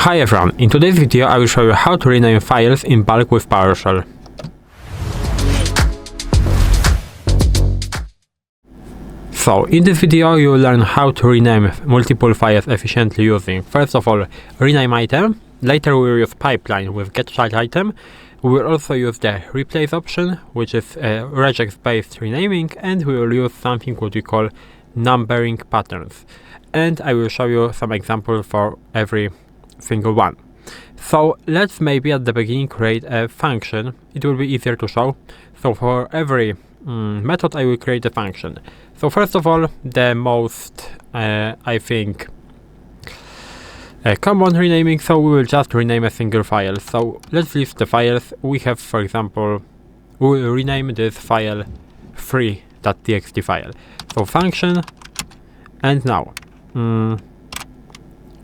Hi everyone, in today's video I will show you how to rename files in bulk with PowerShell. So, in this video you will learn how to rename multiple files efficiently using, first of all, Rename-Item, later we will use pipeline with Get-ChildItem, we will also use the replace option, which is regex-based renaming, and we will use something what we call numbering patterns. And I will show you some examples for every single one. So let's maybe at the beginning create a function. It will be easier to show. So for every method I will create a function. So first of all, the most I think common renaming, so we will just rename a single file. So let's list the files we have. For example, we will rename this file free.txt file. So function, and now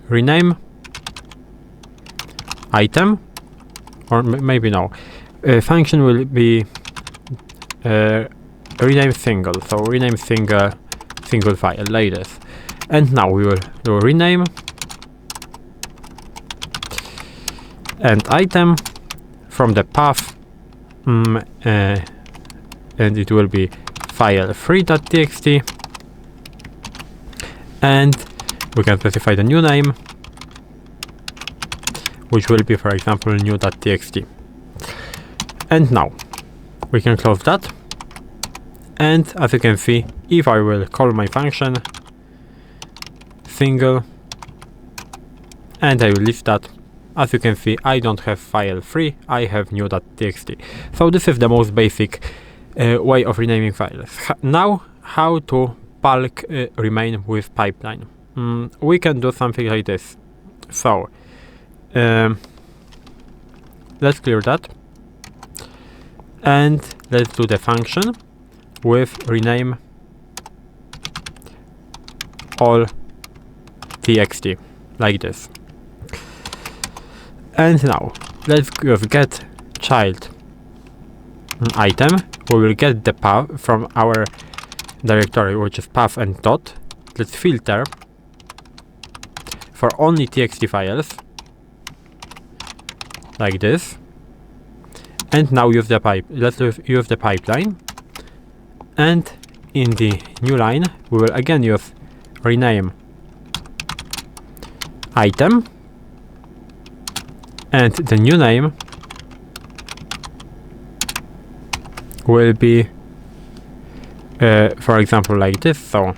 rename item, or maybe no, function will be rename single, so rename single file like this. And now we will do rename and item from the path, and it will be file free.txt, and we can specify the new name, which will be, for example, new.txt. And now we can close that, and as you can see, if I will call my function single and I will list that, as you can see, I don't have file free, I have new.txt. So this is the most basic way of renaming files. Now, how to bulk rename with pipeline. We can do something like this. So let's clear that, and let's do the function with rename all txt like this. And now let's get child item. We will get the path from our directory, which is path and dot. Let's filter for only txt files like this, and now use the let's use the pipeline, and in the new line we will again use rename item, and the new name will be for example like this. So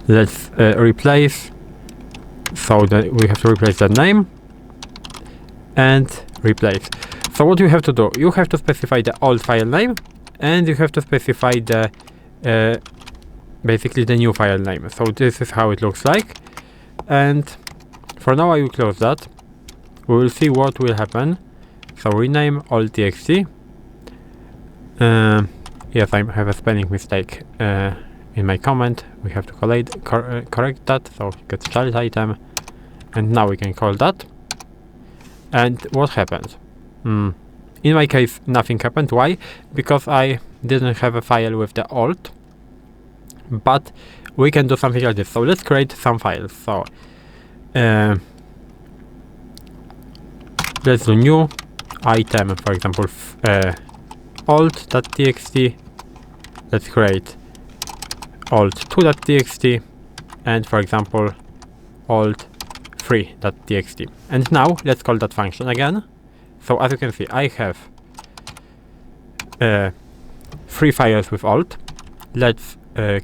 let's replace, so that we have to replace the name and replace. So what you have to do, you have to specify the old file name, and you have to specify the basically the new file name. So this is how it looks like, and for now I will close that. We will see what will happen. So rename all txt. Yes, I have a spelling mistake in my comment. We have to correct that. So get child item, and now we can call that. And what happens? In my case, nothing happened. Why? Because I didn't have a file with the old, but we can do something like this. So let's create some files. So let's do new item, for example, old.txt. Let's create old2.txt, and for example old3.txt. And now let's call that function again. So as you can see, I have 3 files with old. Let's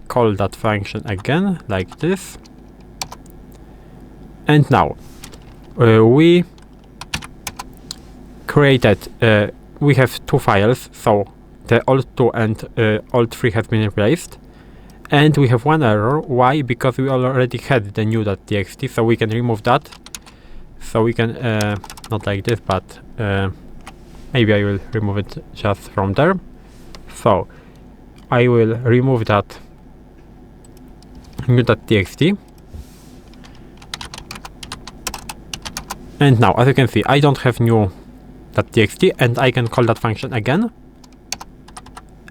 call that function again like this. And now we created, we have 2 files, so the old2 and old3 has been replaced, and we have one error. Why? Because we already had the new.txt, so we can remove that. So we can not like this, but maybe I will remove it just from there. So I will remove that new.txt, and now as you can see, I don't have new.txt, and I can call that function again,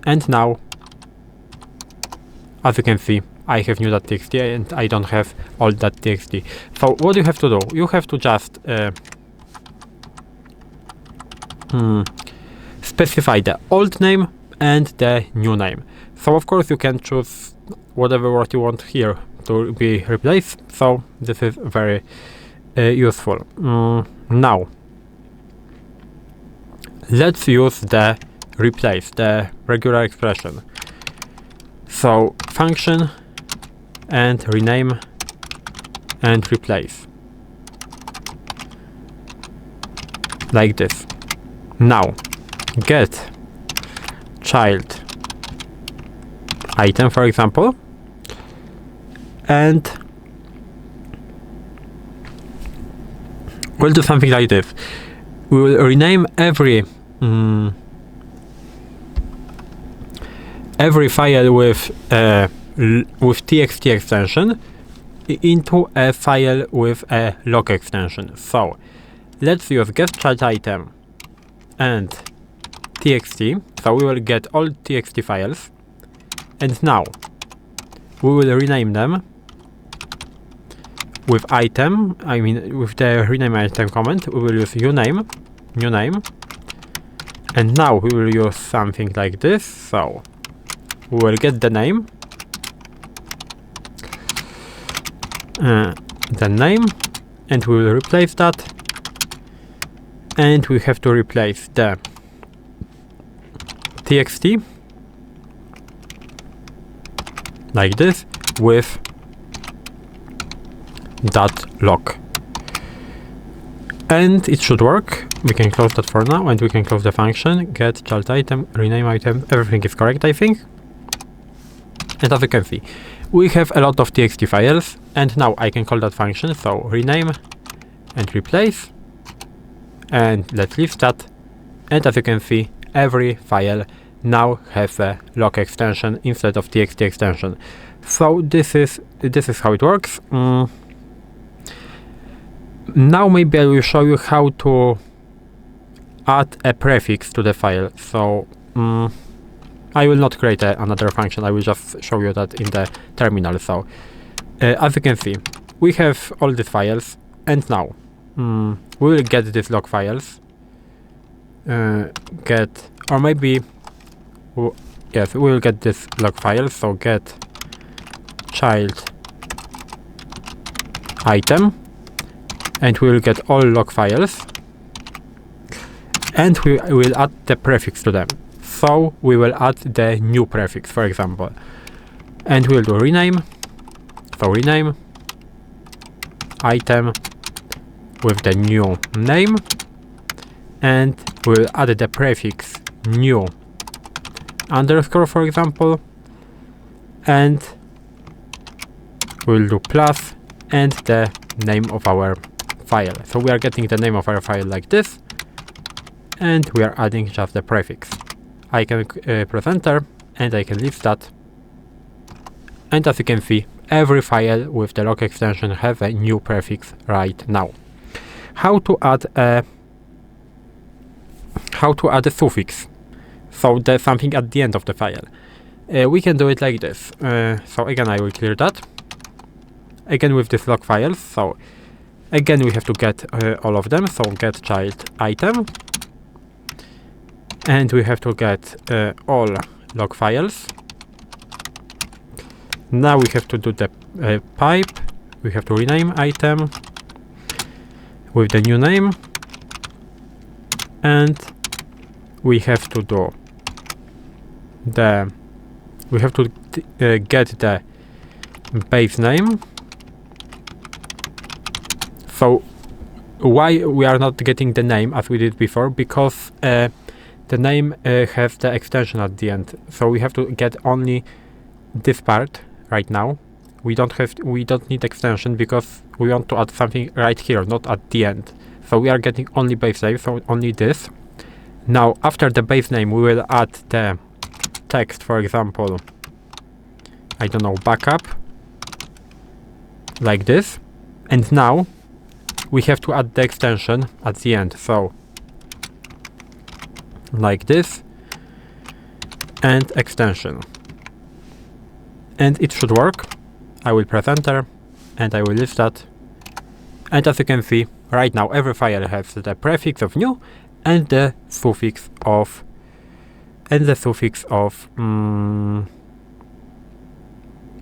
and now as you can see, I have new.txt and I don't have old.txt. So what you have to do? You have to just specify the old name and the new name. So of course you can choose whatever word you want here to be replaced. So this is very useful. Now let's use the replace, the regular expression. So function and rename and replace, like this. Now get child item, for example, and we'll do something like this. We will rename every file with txt extension into a file with a log extension. So let's use Get-ChildItem and txt. So we will get all txt files, and now we will rename them with item. I mean, with the rename item command, we will use new name, and now we will use something like this. So we will get the name, and we will replace that, and we have to replace the txt like this with .log, and it should work. We can close that for now, and we can close the function. Get child item, rename item, everything is correct, I think. And as you can see, we have a lot of txt files, and now I can call that function. So rename and replace, and let's list that. And as you can see, every file now has a log extension instead of txt extension. So this is how it works. Now maybe I will show you how to add a prefix to the file. So I will not create another function, I will just show you that in the terminal. So as you can see, we have all these files, and now we will get these log files. Yes, we will get this log file. So get child item, and we will get all log files, and we will add the prefix to them. So we will add the new prefix, for example, and we'll do rename. So rename item with the new name, and we'll add the prefix new underscore, for example, and we'll do plus and the name of our file. So we are getting the name of our file like this, and we are adding just the prefix. I can press enter, and I can list that, and as you can see, every file with the log extension has a new prefix right now. How to add a suffix, so there's something at the end of the file. We can do it like this. So again, I will clear that. Again with this log files. So again we have to get all of them. So get child item, and we have to get all log files. Now we have to do the pipe. We have to rename item with the new name, and we have to do get the base name. So why we are not getting the name as we did before? Because the name has the extension at the end. So we have to get only this part right now. We don't need extension because we want to add something right here, not at the end. So we are getting only base name, so only this. Now after the base name we will add the text, for example, I don't know, backup, like this. And now we have to add the extension at the end, so like this, and extension. and it should work. I will press enter and I will list that, and as you can see right now every file has the prefix of new and the suffix of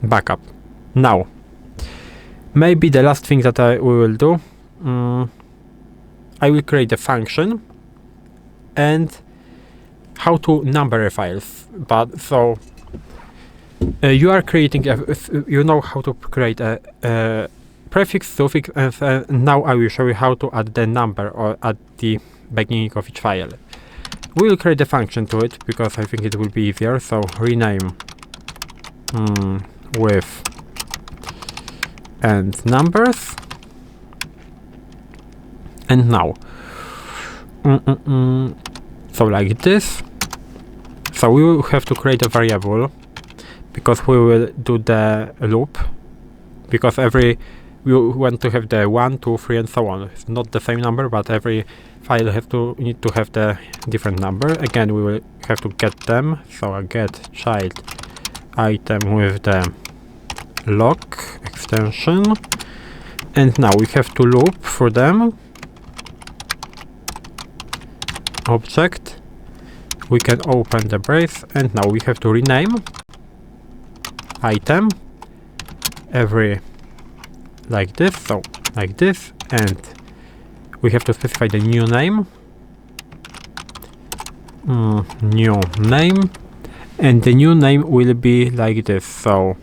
backup. Now maybe the last thing that we will do, I will create a function and how to number files. But so you are creating you know how to create a prefix, suffix, and now I will show you how to add the number or at the beginning of each file. We will create a function to it because I think it will be easier. So rename with and numbers, and now so like this. So we will have to create a variable because we will do the loop, because we want to have the 1, 2, 3 and so on. It's not the same number, but every file need to have the different number. Again, we will have to get them. So I get child item with the log extension, and now we have to loop for them. Object, we can open the brace, and now we have to rename item every like this, so like this, and we have to specify the new name, and the new name will be like this. So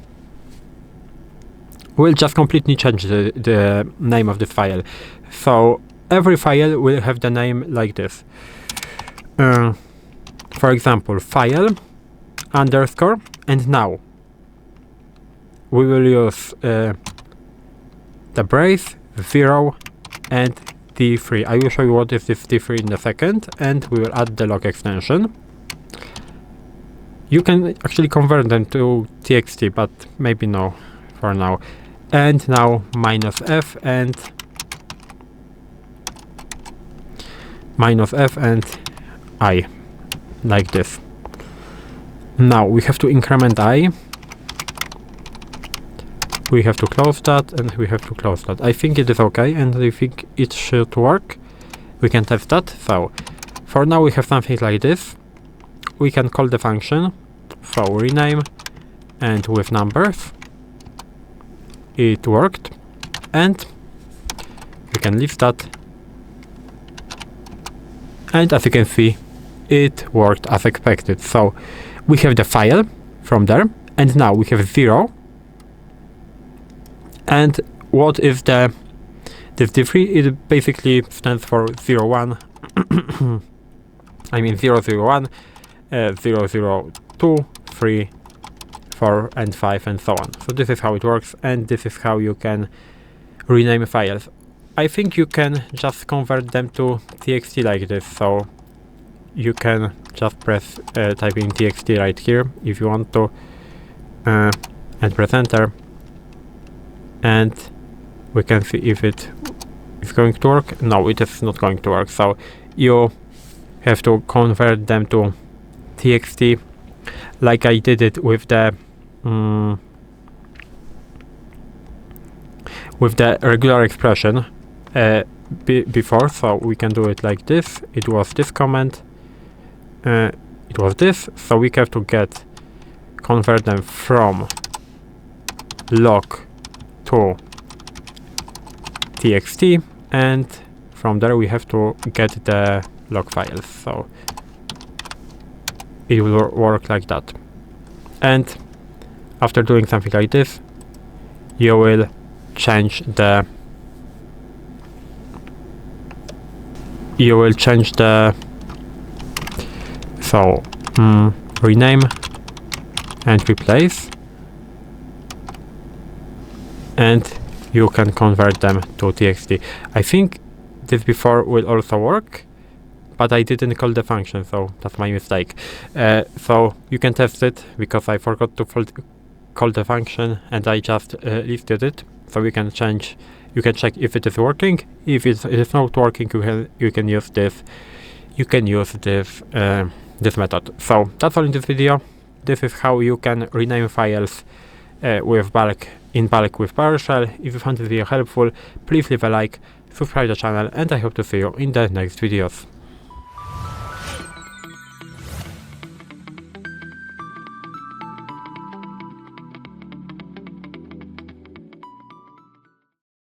we'll just completely change the name of this file. So every file will have the name like this. For example, file underscore, and now we will use the brace 0 and D3. I will show you what is this D3 in a second, and we will add the log extension. You can actually convert them to txt, but maybe no for now. And now -f and I, like this. Now we have to increment I. We have to close that, and we have to close that. I think it is okay, and I think it should work. We can test that. So for now we have something like this. We can call the function, so rename and with numbers. It worked, and we can leave that, and as you can see it worked as expected. So we have the file from there, and now we have 0. And what is this D3? It basically stands for 01. I mean 001, 002, 3, 4 and 5 and so on. So this is how it works, and this is how you can rename files. I think you can just convert them to txt like this. So you can just press type in txt right here if you want to, and press enter, and we can see if it is going to work. No, it is not going to work. So you have to convert them to txt like I did it with the regular expression before. So we can do it like this. It was this comment, it was this, so we have to convert them from log to txt, and from there we have to get the log files. So it will work like that. And after doing something like this, you will change the so rename and replace, and you can convert them to txt. I think this before will also work, but I didn't call the function, so that's my mistake. So you can test it, because I forgot to call the function and I just listed it. So you can check if it is working. If it is not working, you can use this. This method. So that's all in this video. This is how you can rename files in bulk with PowerShell. If you found this video helpful, please leave a like, subscribe to the channel, and I hope to see you in the next videos.